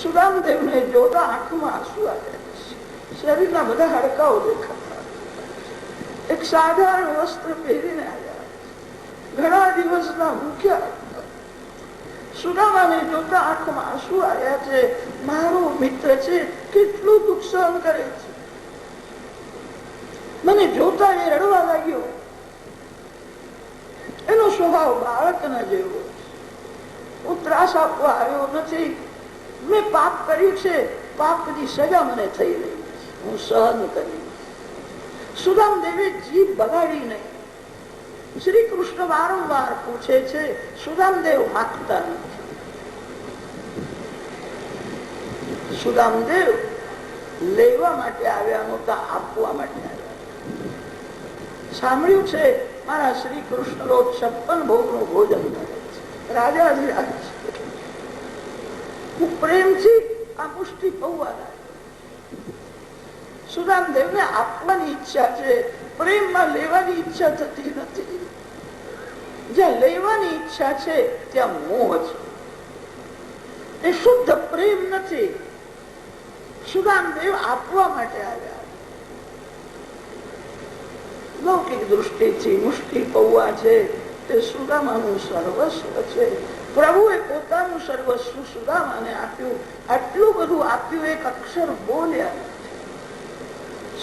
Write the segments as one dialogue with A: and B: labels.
A: સુદામદેવ ને જોતા આંખમાં આંસુ આવ્યા. શરીરના બધા હાડકાઓ દેખાતા. એક સાધારણ વસ્ત્ર પહેરીને આવ્યા, ઘણા દિવસના ભૂખ્યા. સુદામાને જોતા આંખમાં આંસુ આવ્યા છે. મારો મિત્ર છે, કેટલું દુઃખ સહન કરે છે. મને જોતા એ રડવા લાગ્યો. એનો સ્વભાવ બાળકના જેવો. હું ત્રાસ આપવા આવ્યો નથી. મેં પાપ કર્યું છે, પાપની સજા મને થઈ રહી છે, હું સહન કરી. સુદામદેવે જીભ બગાડી નહીં. શ્રી કૃષ્ણ વારંવાર પૂછે છે, સુદામદેવ માગતા નથી. સુદામદેવ લેવા માટે આવ્યા નહોતા, આપવા માટે આવ્યા. સાંભળ્યું છે મારા શ્રી કૃષ્ણ રોજ 56 ભોગનું ભોજન કરે છે. રાજાધિરાજ છે. હું પ્રેમથી આ મુષ્ટિ પૌવા સુદામદેવ ને આપવાની ઈચ્છા છે, પ્રેમમાં લેવાની ઈચ્છા થતી નથી. જ્યાં લેવાની ઈચ્છા છે ત્યાં મોહ છે. એ શુદ્ધ પ્રેમ નથી. સુદામદેવ આપવા માટે આવ્યા. લૌકિક દૃષ્ટિથી મુષ્ટિ પૌવા છે તે સુદામાનું સર્વસ્વ છે. પ્રભુએ પોતાનું સર્વસ્વ સુદામાને આપ્યું. આટલું બધું આપ્યું, એક અક્ષર બોલ્યા.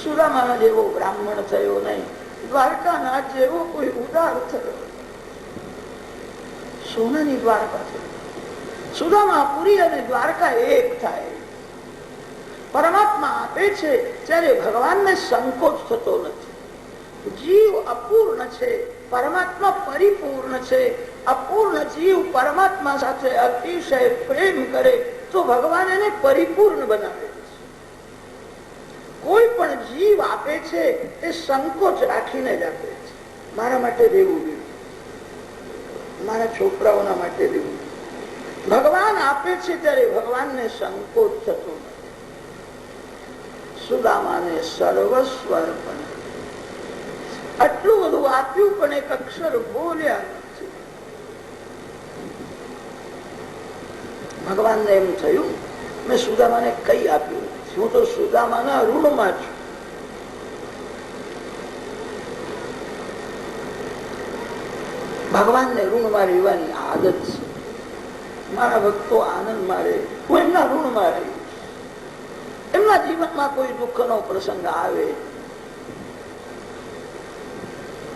A: સુદામા જેવો બ્રાહ્મણ થયો નહીં, દ્વારકાનાથ જેવો કોઈ ઉદાર થયો. સોનાની દ્વારકા છે. સુદામા પુરી અને દ્વારકા એક થાય. પરમાત્મા આપે છે ત્યારે ભગવાનને સંકોચ થતો નથી. જીવ અપૂર્ણ છે, પરમાત્મા પરિપૂર્ણ છે. અપૂર્ણ જીવ પરમાત્મા સાથે અતિશય પ્રેમ કરે તો ભગવાન એને પરિપૂર્ણ બનાવે છે. કોઈ પણ જીવ આપે છે એ સંકોચ રાખીને જ આપે છે. મારા માટે દેવું જોઈએ, મારા છોકરાઓના માટે દેવું. ભગવાન આપે છે ત્યારે ભગવાનને સંકોચ થતો નથી. સુદામાને સર્વસ્વ અર્પણ. આટલું બધું આપ્યું પણ એક અક્ષર બોલ્યા નથી. ભગવાનને એમ થયું મેં સુદામાને કઈ આપ્યું, હું તો સુદામાના ઋણમાં છું. ભગવાનને ઋણમાં રહેવાની આદત છે. મારા ભક્તો આનંદમાં રહે, હું એમના ઋણમાં રહીશ. એમના જીવનમાં કોઈ દુઃખનો પ્રસંગ આવે,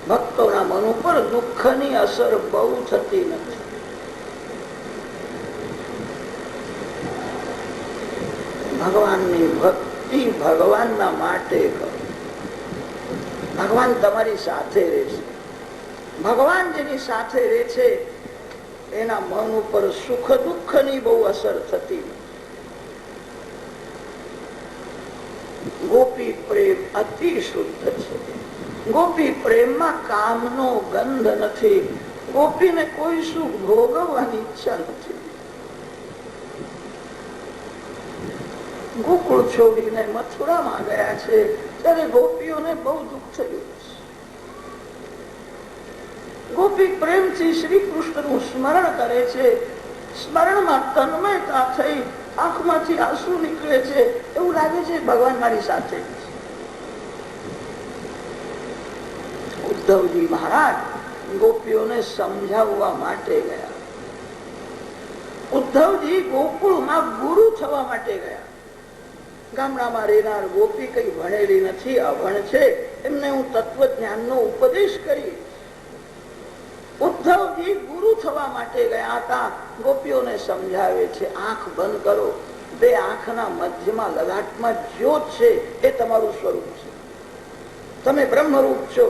A: ભક્તોના મન ઉપર દુઃખની અસર બહુ થતી નથી. ભગવાનની ભક્તિ ભગવાનના માટે કરો. ભગવાન તમારી સાથે રહેશે. ભગવાન જેની સાથે રહે છે એના મન ઉપર સુખ દુઃખની બહુ અસર થતી નથી. ગોપી પ્રેમ અતિ શુદ્ધ છે. ગોપી પ્રેમમાં કામનો ગંધ નથી. ગોપીને કોઈ સુખ ભોગવવાની ઈચ્છા નથી. ગોકુળ છોડીને મથુરામાં ગયા છે ત્યારે ગોપીઓને બહુ દુઃખ થયું છે. ગોપી પ્રેમથી શ્રી કૃષ્ણનું સ્મરણ કરે છે. સ્મરણમાં તન્મયતા થઈ આંખમાંથી આંસુ નીકળે છે. એવું લાગે છે ભગવાન મારી સાથે. ઉદ્ધવજી મહારાજ ગોપીઓને સમજાવવા માટે ગયા. ઉદ્ધવજી ગોકુળમાં ગુરુ થવા માટે ગયા. ગામડામાં રહેનાર ગોપી કઈ ભણેલી નથી, અભણ છે. એમને હું તત્વજ્ઞાનનો ઉપદેશ કરી. ઉદ્ધવજી ગુરુ થવા માટે ગયા હતા. ગોપીઓને સમજાવે છે આંખ બંધ કરો. બે આંખના મધ્યમાં લલાટમાં જ્યોત છે, એ તમારું સ્વરૂપ છે. તમે બ્રહ્મરૂપ છો.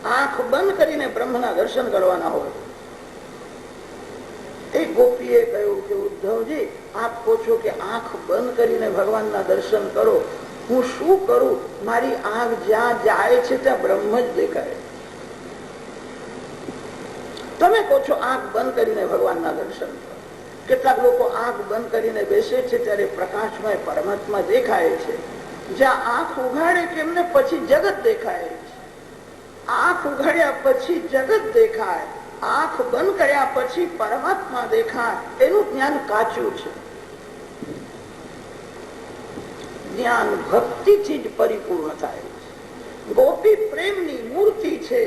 A: આંખ બંધ કરીને બ્રહ્મના દર્શન કરવાના હોય. એક ગોપીએ કહ્યું કે ઉદ્ધવજી આપ કહો છો કે આંખ બંધ કરીને ભગવાનના દર્શન કરો, હું શું કરું? મારી આંખ જ્યાં જાય છે ત્યાં બ્રહ્મ જ દેખાય. તમે કહો છો આંખ બંધ કરીને ભગવાનના દર્શન કરો. કેટલાક લોકો આંખ બંધ કરીને બેસે છે ત્યારે પ્રકાશમય પરમાત્મા દેખાય છે. જ્યાં આંખ ઉઘાડે કે એમને પછી જગત દેખાય છે. આંખ ઉઘાડ્યા પછી જગત દેખાય, આંખ બંધ કર્યા પછી પરમાત્મા દેખાય. એનું જ્ઞાન કાચું છે. જ્ઞાન ભક્તિથી જ પરિપૂર્ણ થાય છે. ગોપી પ્રેમની મૂર્તિ છે.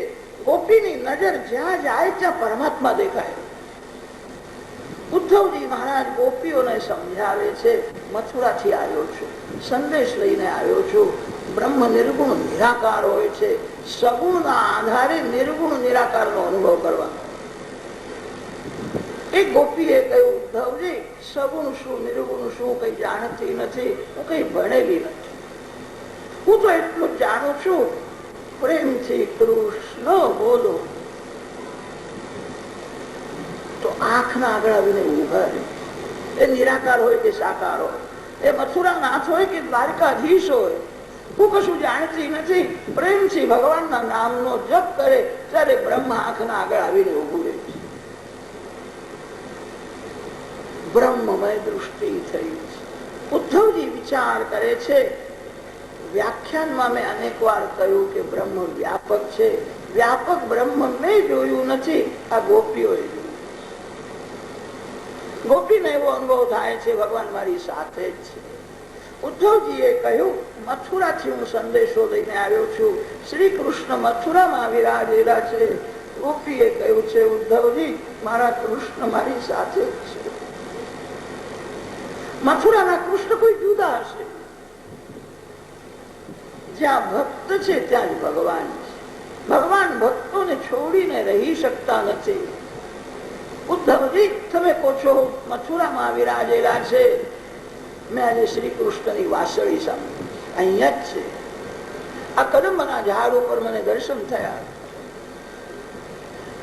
A: ગોપીની નજર જ્યાં જાય ત્યાં પરમાત્મા દેખાય. ઉદ્ધવજી મહારાજ ગોપીઓને સમજાવે છે, મથુરાથી આવ્યો છું, સંદેશ લઈને આવ્યો છું. બ્રહ્મ નિર્ગુણ નિરાકાર હોય છે. સગુણના આધારે નિર્ગુણ નિરાકારનો અનુભવ કરવાનો. એક ગોપીએ કહ્યું, ઉદ્ધવજી સગુણ શું નિર્ગુણ શું કઈ જાણતી નથી, હું કઈ ભણેલી નથી. હું તો એટલું જ જાણું છું, પ્રેમથી કૃષ્ણ બોલો તો આંખના આગળ આવીને ઉભા રહે. એ નિરાકાર હોય કે સાકાર હોય, એ મથુરા નાથ હોય કે દ્વારકાધીશ હોય, હું કશું જાણતી નથી. પ્રેમથી ભગવાનના નામનો જપ કરે ત્યારે બ્રહ્મ આંખના આગળ આવીને ઉભું રહે છે. બ્રહ્મમય દૃષ્ટિ થઈ છે. ઉદ્ધવજી વિચાર કરે છે, વ્યાખ્યાનમાં મેં અનેક વાર કહ્યું કે બ્રહ્મ વ્યાપક છે. વ્યાપક બ્રહ્મ મેં જોયું નથી, આ ગોપીઓએ જોયું. ગોપીને એવો અનુભવ થાય છે, ભગવાન મારી સાથે જ છે. ઉદ્ધવજીએ કહ્યું, મથુરાથી હું સંદેશો લઈને આવ્યો છું. શ્રી કૃષ્ણ મથુરામાં વિરાજેલા છે. ગોપીએ કહ્યું છે, ઉદ્ધવજી મારા કૃષ્ણ મારી સાથે જ છે. મથુરાના કૃષ્ણ કોઈ જુદા હશે? જ્યાં ભક્ત છે ત્યાં જ ભગવાન છે. ભગવાન ભક્તોને છોડીને રહી શકતા નથી. ઉદ્ધવજી તમે કહો છો મથુરામાં વિરાજેલા છે. મેં આજે શ્રી કૃષ્ણની વાસળી સાંભળી, અહીંયા જ છે. આ કદંબના ઝાડ ઉપર મને દર્શન થયા.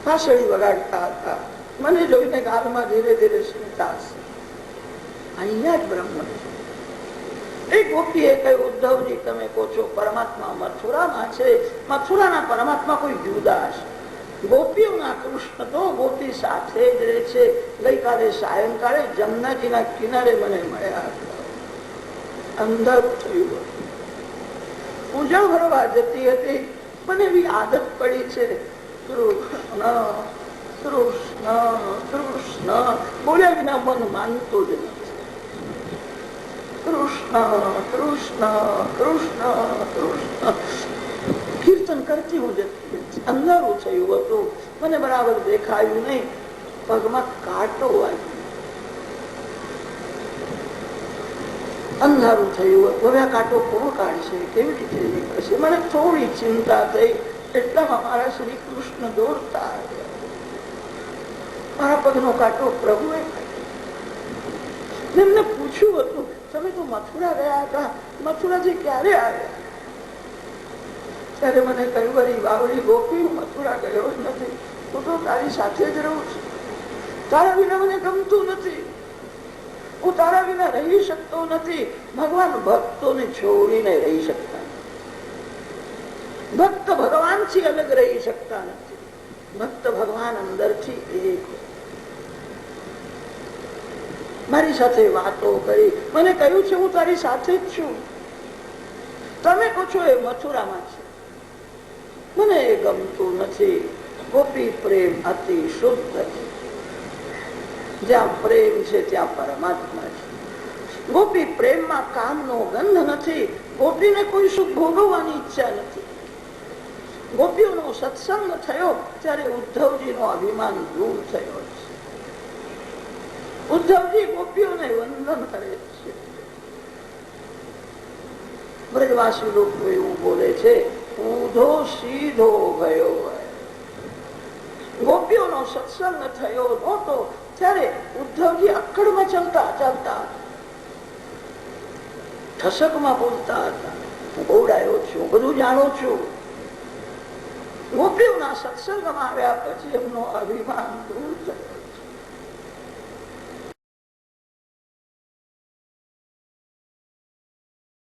A: વાસળી વગાડતા હતા. મને જોઈને ગાલમાં ધીરે ધીરે સ્મિતા હશે. અહીંયા જ બ્રહ્મ છે. એ ગોપીએ કહ્યું, ઉદ્ધવજી તમે કહો છો પરમાત્મા મથુરામાં છે. મથુરાના પરમાત્મા કોઈ જુદા હશે? ગોપીઓના કૃષ્ણ તો ગોપી સાથે જ રહે છે. ગઈકાલે સાયંકાળે જમનાજીના કિનારે મને મળ્યા હતા. અંધારું થયું. પૂજા ભરવા જતી હતી. મને એવી આદત પડી છે, કૃષ્ણ કૃષ્ણ કૃષ્ણ બોલ્યા વિના મન માનતું જ નથી. કૃષ્ણ કૃષ્ણ કૃષ્ણ કૃષ્ણ કીર્તન કરતી હું જતી. અંધારું થયું હતું, મને બરાબર દેખાયું નહીં. પગમાં કાંટો વાગ્યો. અંધારું થયું હતું. હવે આ કાંટો કોણ કાઢશે, કેવી રીતે નીકળશે? મને થોડી ચિંતા થઈ. એટલામાં મારા શ્રી કૃષ્ણ દોડતા આવ્યા. મારા પગનો કાંટો પ્રભુએ એમને પૂછ્યું હતું, તમે તો મથુરા ગયા હતા, મથુરાથી ક્યારે આવ્યા? ત્યારે મને કહ્યું, અરે બાવળી ગોપી, હું મથુરા ગયો જ નથી. હું તો તારી સાથે જ રહું છું. તારા વિના મને ગમતું નથી. હું તારા વિના રહી શકતો નથી. ભગવાન ભક્તોને છોડીને રહી શકતા નથી. ભક્ત ભગવાનથી અલગ રહી શકતા નથી. ભક્ત ભગવાન અંદરથી એક. મારી સાથે વાતો કરી, મને કહ્યું છે હું તારી સાથે જ છું. તમે કહો છો એ મથુરામાં છે, મને એ ગમતું નથી. ગોપી પ્રેમ અતિ શુદ્ધ છે. જ્યાં પ્રેમ છે ત્યાં પરમાત્મા છે. ગોપી પ્રેમમાં કામનો ગંધ નથી. ગોપીને કોઈ સુખ ભોગવવાની ઈચ્છા નથી. ગોપીઓનો સત્સંગ થયો ત્યારે ઉદ્ધવજીનો અભિમાન દૂર થયો છે. ઉદ્ધવજી ગોપીઓને વંદન કરે છે. બ્રજવાસી લોકો એવું બોલે છે, ઊંધો સીધો ગયો. ગોપીઓનો સત્સંગ થયો નહોતો ત્યારે ઉદ્ધવજી અક્કડમાં ચાલતા ચાલતા ઠસકમાં બોલતા હતા. હું ગૌડાયો છું, બધું જાણું છું. ગોપીઓના સત્સંગમાં આવ્યા પછી એમનો અભિમાન દૂર થયો.